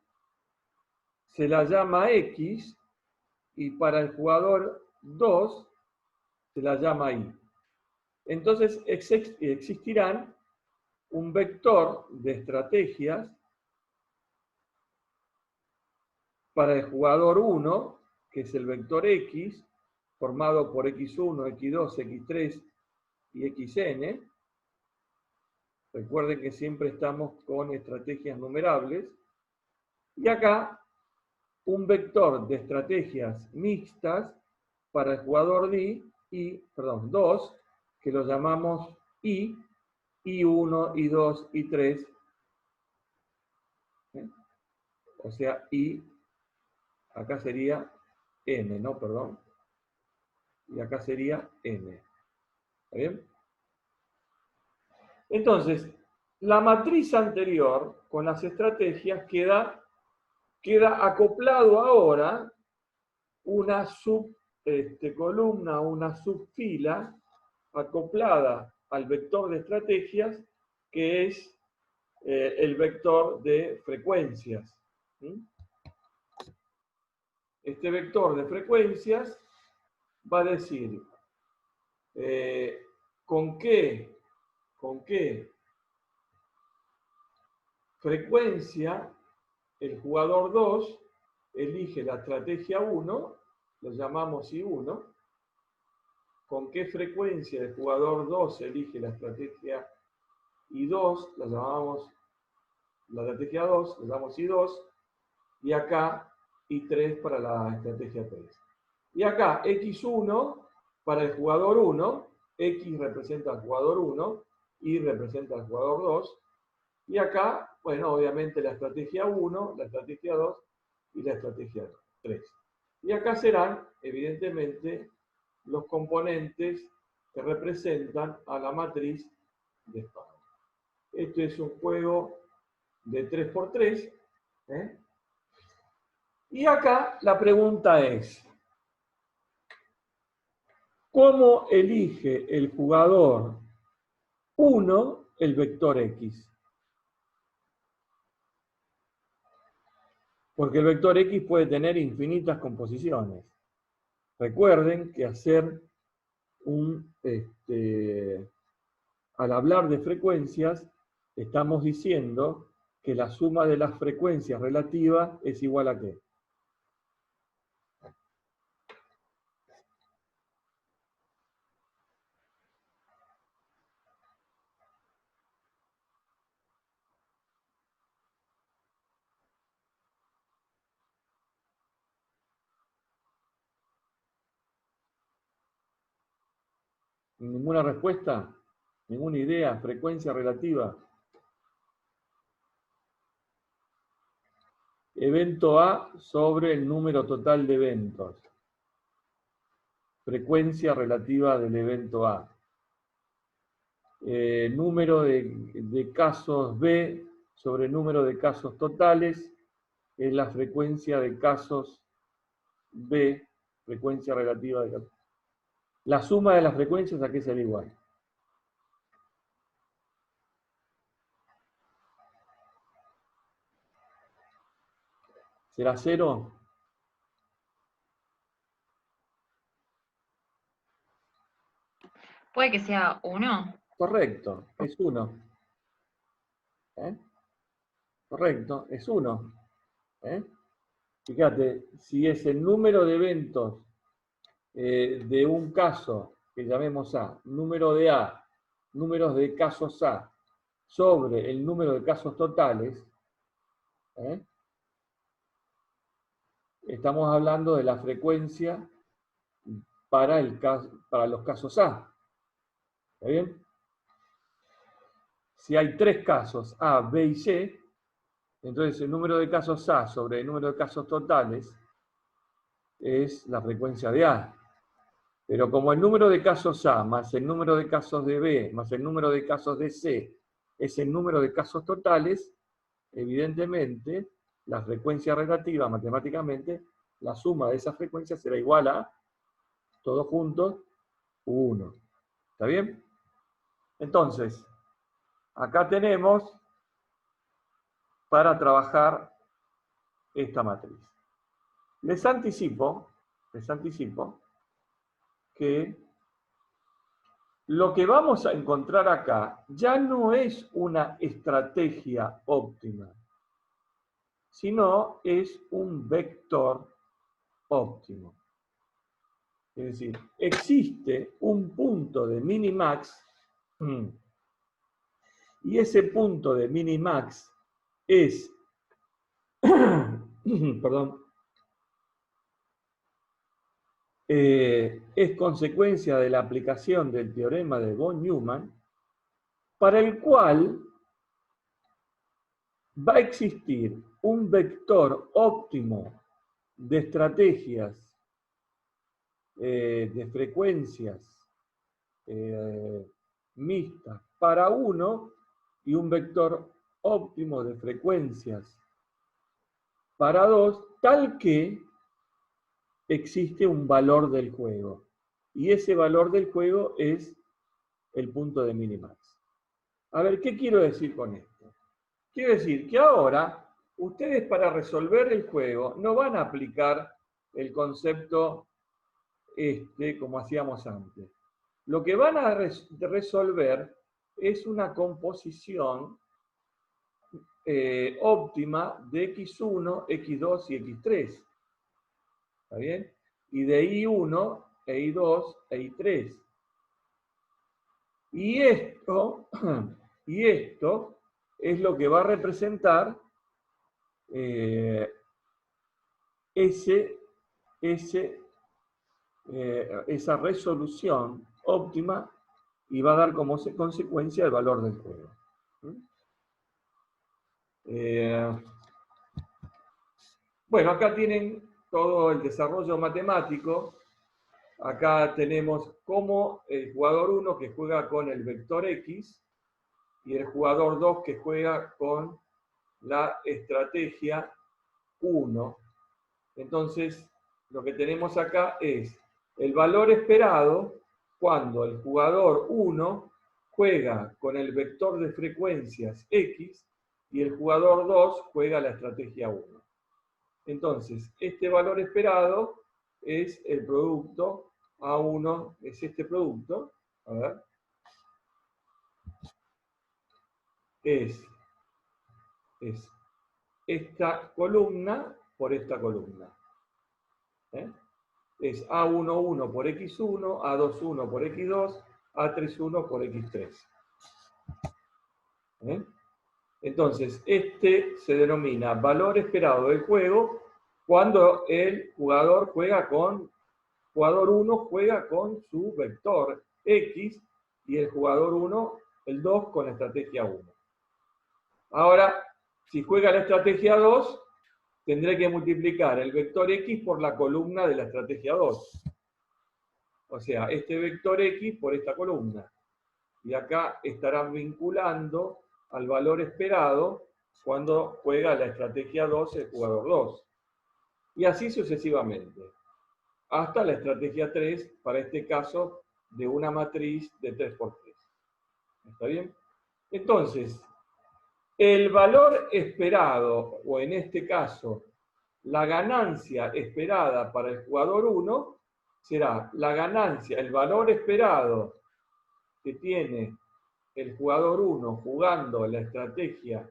se la llama X y para el jugador 2 se la llama Y. Entonces existirán un vector de estrategias para el jugador 1, que es el vector X, formado por X1, X2, X3 y Xn. Recuerden que siempre estamos con estrategias numerables. Y acá un vector de estrategias mixtas para el jugador 2, que lo llamamos I, I1, I2, I3. O sea, I, acá sería N, ¿no? Perdón. Y acá sería N. ¿Está bien? Entonces, la matriz anterior con las estrategias queda acoplado ahora una subcolumna, una subfila acoplada al vector de estrategias, que es el vector de frecuencias. Este vector de frecuencias va a decir con qué frecuencia el jugador 2 elige la estrategia 1, lo llamamos I1, con qué frecuencia el jugador 2 elige la estrategia I2, la llamamos la estrategia 2, la llamamos I2, y acá I3 para la estrategia 3. Y acá X1 para el jugador 1, X representa al jugador 1, Y representa al jugador 2, y acá, bueno, obviamente la estrategia 1, la estrategia 2 y la estrategia 3. Y acá serán, evidentemente, los componentes que representan a la matriz de espada. Este es un juego de 3×3. Y acá la pregunta es, ¿cómo elige el jugador 1 el vector X? Porque el vector X puede tener infinitas composiciones. Recuerden que al hablar de frecuencias, estamos diciendo que la suma de las frecuencias relativas es igual a ¿qué? ¿Ninguna respuesta? ¿Ninguna idea? ¿Frecuencia relativa? Evento A sobre el número total de eventos. Frecuencia relativa del evento A. Número de casos B sobre el número de casos totales es la frecuencia de casos B, frecuencia relativa de casos. La suma de las frecuencias, ¿a qué será igual? ¿Será 0? ¿Puede que sea 1? Correcto, es 1. Correcto, es 1. Fíjate, si es el número de eventos de un caso, que llamemos A, números de casos A, sobre el número de casos totales, estamos hablando de la frecuencia para los casos A. ¿Está bien? si hay 3 casos, A, B y C, entonces el número de casos A sobre el número de casos totales es la frecuencia de A. Pero como el número de casos A más el número de casos de B más el número de casos de C es el número de casos totales, evidentemente la frecuencia relativa matemáticamente, la suma de esas frecuencias será igual a, todos juntos, 1. ¿Está bien? Entonces, acá tenemos para trabajar esta matriz. Les anticipo que lo que vamos a encontrar acá ya no es una estrategia óptima, sino es un vector óptimo. Es decir, existe un punto de minimax y ese punto de minimax es, perdón, es consecuencia de la aplicación del teorema de von Neumann, para el cual va a existir un vector óptimo de estrategias, de frecuencias mixtas para 1 y un vector óptimo de frecuencias para 2, tal que existe un valor del juego. Y ese valor del juego es el punto de minimax. A ver, ¿qué quiero decir con esto? Quiero decir que ahora ustedes para resolver el juego no van a aplicar el concepto como hacíamos antes. Lo que van a resolver es una composición óptima de x1, x2 y x3. ¿Está bien? Y de I1, I2 e I3. Y esto es lo que va a representar esa resolución óptima y va a dar como consecuencia el valor del juego. Bueno, acá tienen todo el desarrollo matemático. Acá tenemos como el jugador 1 que juega con el vector X y el jugador 2 que juega con la estrategia 1. Entonces, lo que tenemos acá es el valor esperado cuando el jugador 1 juega con el vector de frecuencias X y el jugador 2 juega la estrategia 1. Entonces, este valor esperado es el producto A1, es este producto, a ver, es esta columna por esta columna. Es A11 por X1, A21 por X2, A31 por X3. Entonces, este se denomina valor esperado del juego cuando el jugador 1 juega con su vector X y el jugador 1, el 2, con la estrategia 1. Ahora, si juega la estrategia 2, tendré que multiplicar el vector X por la columna de la estrategia 2. O sea, este vector X por esta columna. Y acá estarán vinculando al valor esperado cuando juega la estrategia 2 el jugador 2. Y así sucesivamente. Hasta la estrategia 3, para este caso, de una matriz de 3×3. ¿Está bien? Entonces, el valor esperado, o en este caso, la ganancia esperada para el jugador 1, será la ganancia, el valor esperado que tiene el jugador 1 jugando la estrategia,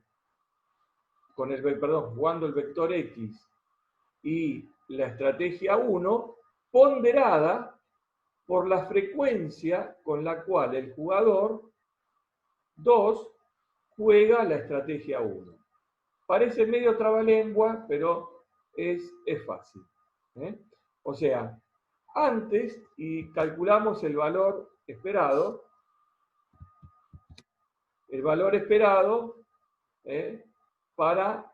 jugando el vector X y la estrategia 1, ponderada por la frecuencia con la cual el jugador 2 juega la estrategia 1. Parece medio trabalengua, pero es fácil. O sea, antes, y calculamos el valor esperado, el valor esperado para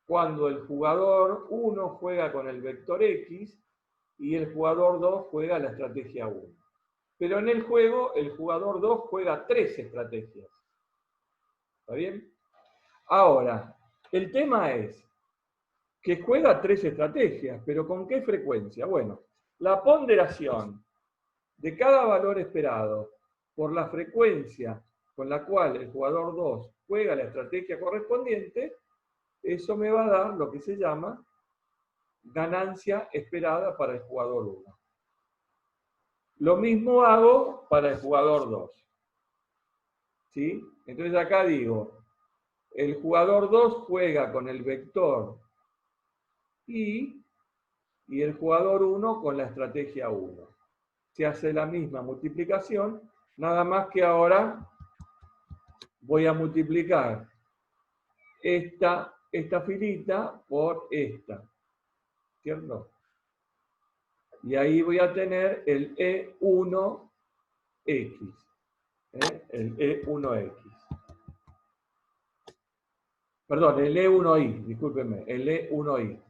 cuando el jugador 1 juega con el vector X y el jugador 2 juega la estrategia 1. Pero en el juego, el jugador 2 juega 3 estrategias. ¿Está bien? Ahora, el tema es que juega 3 estrategias, pero ¿con qué frecuencia? Bueno, la ponderación de cada valor esperado por la frecuencia con la cual el jugador 2 juega la estrategia correspondiente, eso me va a dar lo que se llama ganancia esperada para el jugador 1. Lo mismo hago para el jugador 2. ¿Sí? Entonces acá digo, el jugador 2 juega con el vector y el jugador 1 con la estrategia 1. Se hace la misma multiplicación, nada más que ahora voy a multiplicar esta filita por esta, ¿cierto? Y ahí voy a tener el E1X, el E1X. Perdón, el E1I, discúlpenme, el E1I.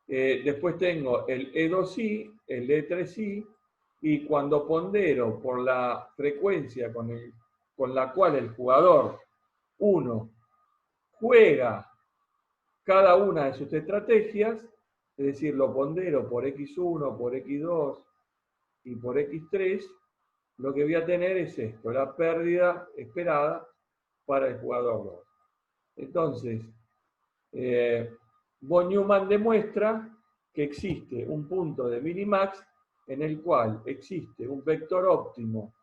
Después tengo el E2I, el E3I, y cuando pondero por la frecuencia con la cual el jugador 1 juega cada una de sus estrategias, es decir, lo pondero por X1, por X2 y por X3, lo que voy a tener es esto, la pérdida esperada para el jugador 2. Entonces, von Neumann demuestra que existe un punto de minimax en el cual existe un vector óptimo,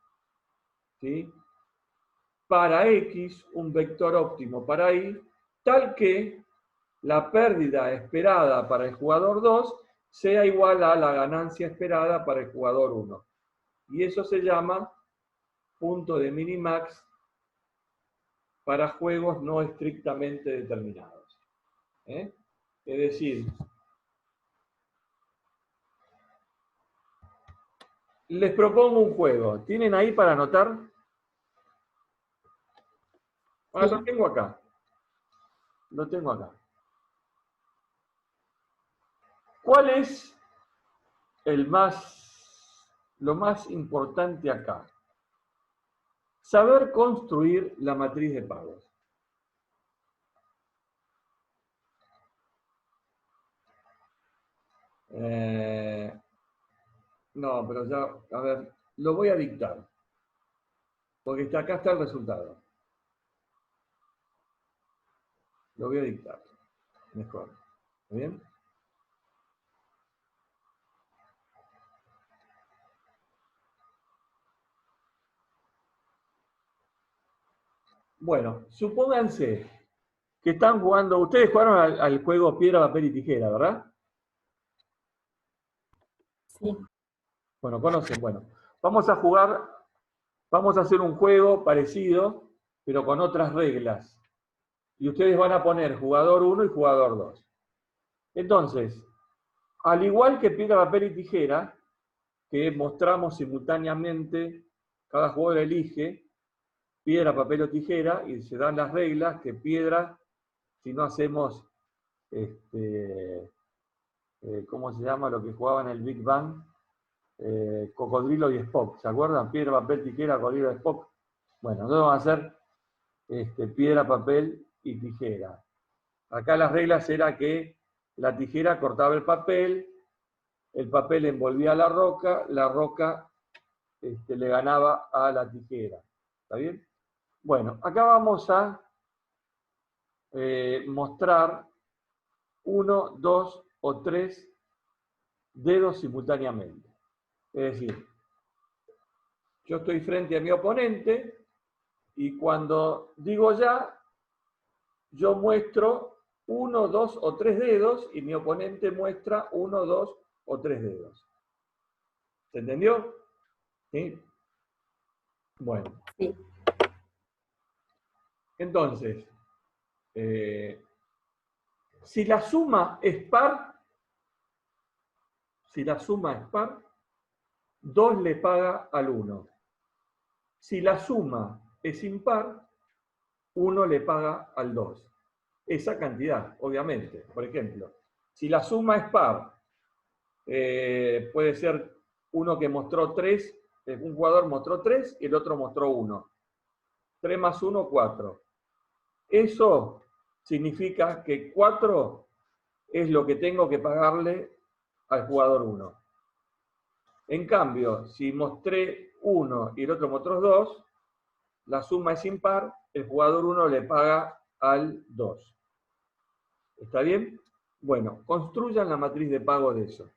¿sí?, para X, un vector óptimo para Y, tal que la pérdida esperada para el jugador 2 sea igual a la ganancia esperada para el jugador 1. Y eso se llama punto de minimax para juegos no estrictamente determinados. Es decir, les propongo un juego. ¿Tienen ahí para anotar? Ah, lo tengo acá. Lo tengo acá. ¿Cuál es lo más importante acá? Saber construir la matriz de pagos. No, pero ya, a ver, lo voy a dictar. Porque acá está el resultado. Lo voy a dictar. Mejor. ¿Está bien? Bueno, supónganse que están jugando, ustedes jugaron al juego piedra, papel y tijera, ¿verdad? Sí. Bueno, conocen, bueno. Vamos a jugar, vamos a hacer un juego parecido, pero con otras reglas. Y ustedes van a poner jugador 1 y jugador 2. Entonces, al igual que piedra, papel y tijera, que mostramos simultáneamente, cada jugador elige piedra, papel o tijera, y se dan las reglas que piedra, si no hacemos, ¿cómo se llama lo que jugaban en el Big Bang? Cocodrilo y Spock, ¿se acuerdan? Piedra, papel, tijera, cocodrilo y Spock. Bueno, nosotros vamos a hacer piedra, papel y tijera. Acá las reglas era que la tijera cortaba el papel envolvía la roca le ganaba a la tijera. ¿Está bien? Bueno, acá vamos a mostrar 1, 2 o 3 dedos simultáneamente. Es decir, yo estoy frente a mi oponente y cuando digo ya, yo muestro 1, 2 o 3 dedos y mi oponente muestra 1, 2 o 3 dedos. ¿Se entendió? ¿Sí? Bueno. Sí. Entonces, si la suma es par, 2 le paga al 1. Si la suma es impar, 1 le paga al 2. Esa cantidad, obviamente. Por ejemplo, si la suma es par, puede ser uno que mostró 3, un jugador mostró 3 y el otro mostró 1. 3 más 1, 4. Eso significa que 4 es lo que tengo que pagarle al jugador 1. En cambio, si mostré 1 y el otro mostró 2, la suma es impar, el jugador 1 le paga al 2. ¿Está bien? Bueno, construyan la matriz de pago de eso.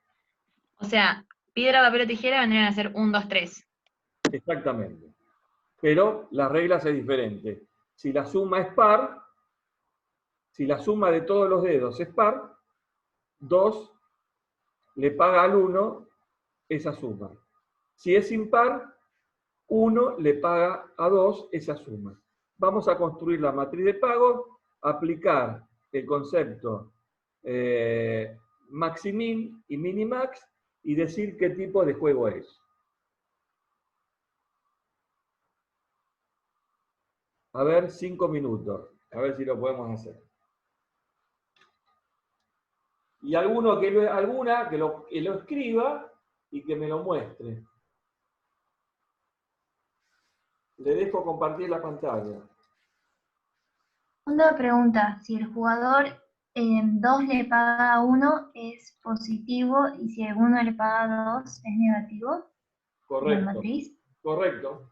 O sea, piedra, papel o tijera vendrían a ser 1, 2, 3. Exactamente. Pero las reglas es diferente. Si la suma es par, si la suma de todos los dedos es par, 2 le paga al 1 esa suma. Si es impar, 1 le paga a 2 esa suma. Vamos a construir la matriz de pago, aplicar el concepto maximin y minimax y decir qué tipo de juego es. A ver, 5 minutos. A ver si lo podemos hacer. Y alguna que lo escriba y que me lo muestre. Le dejo compartir la pantalla. Una pregunta, si el jugador 2 le paga a 1 es positivo y si el 1 le paga a 2 es negativo, en la Correcto. matriz. Correcto.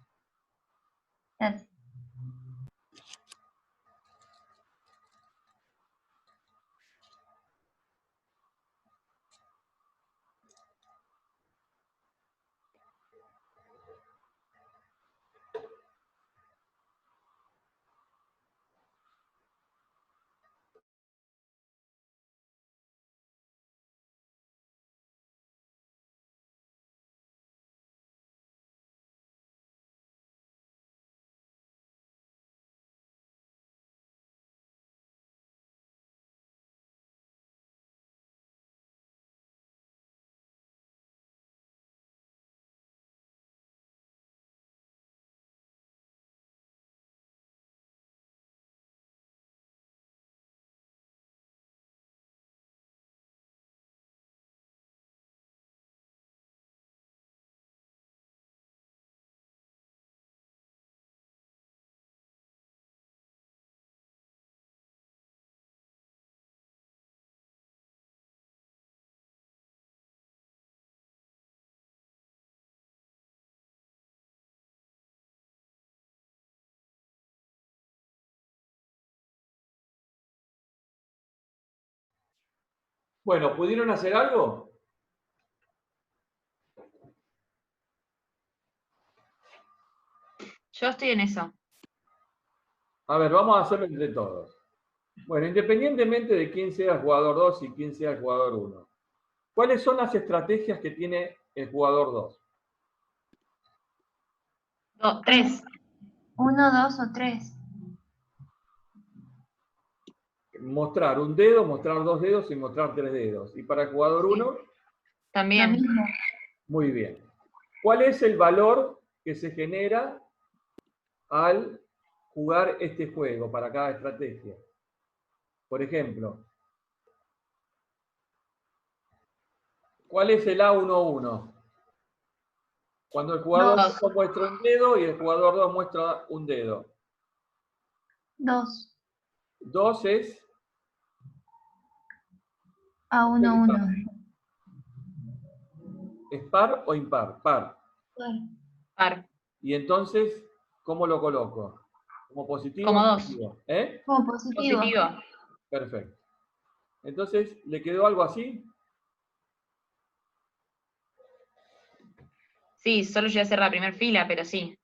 Gracias. Bueno, ¿pudieron hacer algo? Yo estoy en eso. A ver, vamos a hacerlo entre todos. Bueno, independientemente de quién sea el jugador 2 y quién sea el jugador 1, ¿cuáles son las estrategias que tiene el jugador 2? 3. 1, 2 o 3. Mostrar un dedo, mostrar 2 dedos y mostrar 3 dedos. ¿Y para el jugador 1? Lo También. mismo. Muy bien. ¿Cuál es el valor que se genera al jugar este juego para cada estrategia? Por ejemplo, ¿cuál es el A11? Cuando el jugador 1 muestra un dedo y el jugador 2 muestra un dedo. 2. 2 es A 1, 1. ¿es par o impar? Par. Par. Y entonces, ¿cómo lo coloco? ¿Como positivo? Como o 2. negativo? ¿Eh? Como positivo. Positivo. Perfecto. Entonces, ¿le quedó algo así? Sí, solo llegué a hacer la primera fila, pero sí.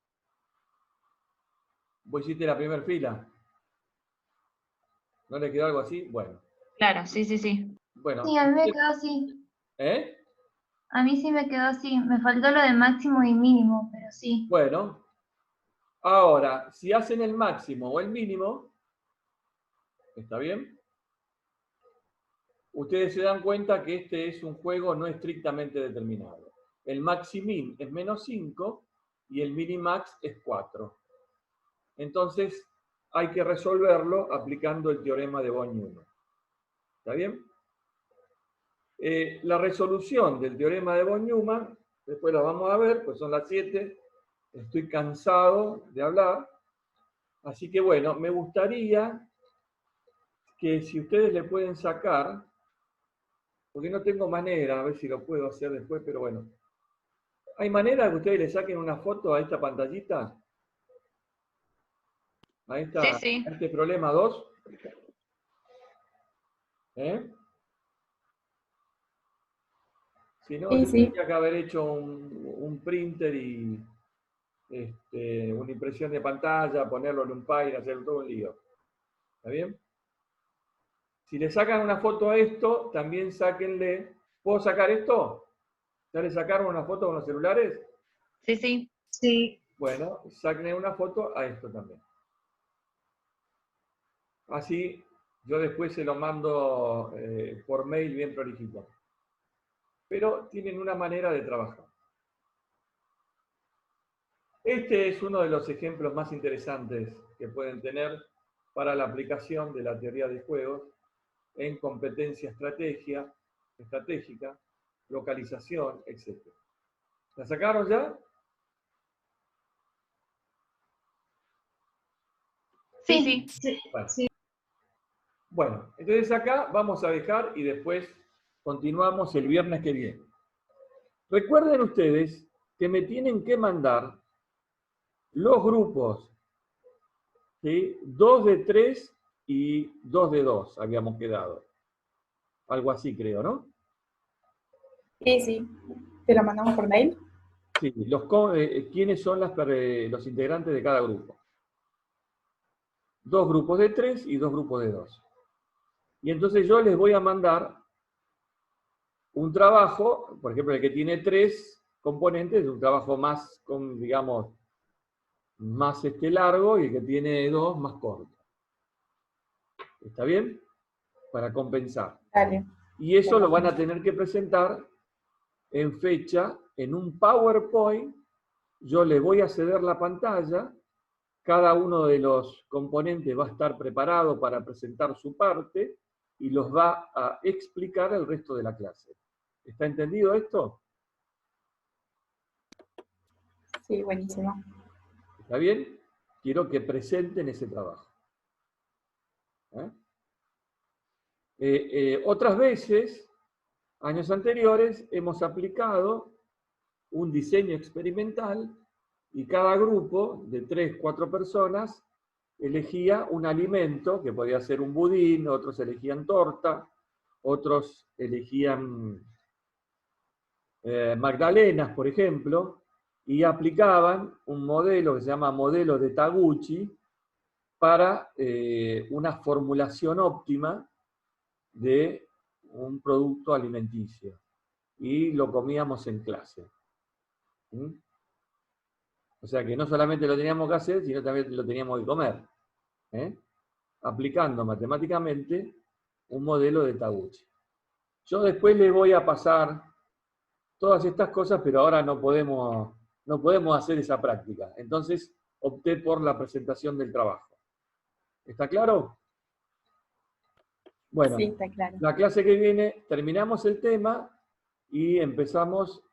¿Vos hiciste la primera fila? ¿No le quedó algo así? Bueno. Claro, sí, sí, sí. Bueno. Sí, a mí me quedó así. ¿Eh? A mí sí me quedó así. Me faltó lo de máximo y mínimo, pero sí. Bueno. Ahora, si hacen el máximo o el mínimo, ¿está bien? Ustedes se dan cuenta que este es un juego no estrictamente determinado. El maximin es -5 y el minimax es 4. Entonces hay que resolverlo aplicando el teorema de von-Neumann. ¿Está bien? La resolución del teorema de von-Neumann, después la vamos a ver, pues son las 7, estoy cansado de hablar, así que bueno, me gustaría que si ustedes le pueden sacar, porque no tengo manera, a ver si lo puedo hacer después, pero bueno. ¿Hay manera de que ustedes le saquen una foto a esta pantallita? A Sí. este problema 2. Si no, Sí, yo sí. tendría que haber hecho un printer y una impresión de pantalla, ponerlo en un Paint, hacer todo un lío. ¿Está bien? Si le sacan una foto a esto, también sáquenle. ¿Puedo sacar esto? ¿Ya le sacaron una foto con los celulares? Sí. Sí. Bueno, sáquenle una foto a esto también. Así yo después se lo mando por mail bien prolijito. Pero tienen una manera de trabajar. Este es uno de los ejemplos más interesantes que pueden tener para la aplicación de la teoría de juegos en competencia estratégica, localización, etc. ¿La sacaron ya? Sí. Bueno, entonces acá vamos a dejar y después continuamos el viernes que viene. Recuerden ustedes que me tienen que mandar los grupos, ¿sí? 2 de 3 y 2 de 2, habíamos quedado. Algo así creo, ¿no? Sí. ¿Te lo mandamos por mail? Sí, ¿quiénes son los integrantes de cada grupo? 2 grupos de 3 y 2 grupos de 2. Y entonces yo les voy a mandar un trabajo, por ejemplo, el que tiene 3 componentes, un trabajo más, digamos, más largo, y el que tiene 2 más corto. ¿Está bien? Para compensar. Dale. Y eso lo van a tener que presentar en fecha, en un PowerPoint. Yo les voy a ceder la pantalla, cada uno de los componentes va a estar preparado para presentar su parte y los va a explicar el resto de la clase. ¿Está entendido esto? Sí, buenísimo. ¿Está bien? Quiero que presenten ese trabajo. Otras veces, años anteriores, hemos aplicado un diseño experimental y cada grupo de 3, 4 personas elegía un alimento, que podía ser un budín, otros elegían torta, otros elegían magdalenas, por ejemplo, y aplicaban un modelo que se llama modelo de Taguchi para una formulación óptima de un producto alimenticio. Y lo comíamos en clase. O sea que no solamente lo teníamos que hacer, sino también lo teníamos que comer. Aplicando matemáticamente un modelo de Taguchi. Yo después les voy a pasar todas estas cosas, pero ahora no podemos hacer esa práctica. Entonces opté por la presentación del trabajo. ¿Está claro? Bueno, Sí, está claro. la clase que viene terminamos el tema y empezamos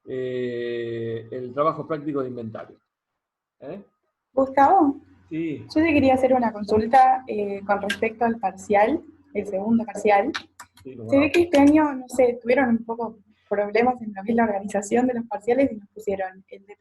el trabajo práctico de inventario. Gustavo, Sí. yo te quería hacer una consulta con respecto al parcial, el segundo parcial. Sí, Se ve que este año, no sé, tuvieron un poco problemas en lo que es la organización de los parciales y nos pusieron el de